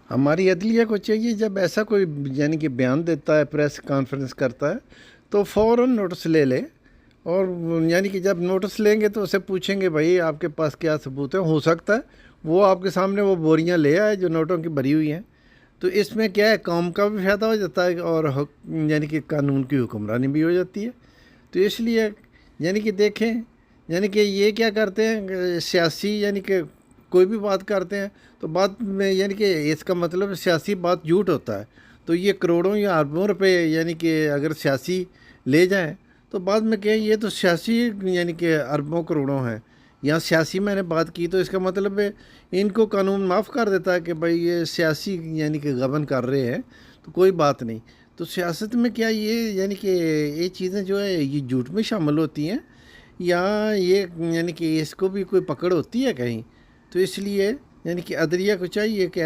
हमारी अदलिया को चाहिए जब ऐसा कोई यानी कि बयान देता है, प्रेस कॉन्फ्रेंस करता है, तो फ़ौरन नोटिस ले ले। और यानी कि जब नोटिस लेंगे तो उसे पूछेंगे भाई आपके पास क्या सबूत है। हो सकता है वो आपके सामने वो बोरियां ले आए जो नोटों की भरी हुई हैं। तो इसमें क्या है, कौम का भी फ़ायदा हो जाता है और यानी कि कानून की हुक्मरानी भी हो जाती है। तो इसलिए यानी कि देखें, यानी कि ये क्या करते हैं सियासी, यानी कि कोई भी बात करते हैं तो बात में यानी कि इसका मतलब सियासी बात झूठ होता है। तो ये करोड़ों या अरबों रुपए यानी कि अगर सियासी ले जाएं तो बाद में क्या, ये तो सियासी यानी कि अरबों करोड़ों हैं। यहाँ सियासी मैंने बात की तो इसका मतलब है इनको कानून माफ़ कर देता है कि भाई ये सियासी यानी कि गबन कर रहे हैं, तो कोई बात नहीं। तो सियासत में क्या ये यानी कि ये चीज़ें जो है ये झूठ में शामिल होती हैं, या ये यानी कि इसको भी कोई पकड़ होती है कहीं। तो इसलिए यानी कि अदलिया को चाहिए कि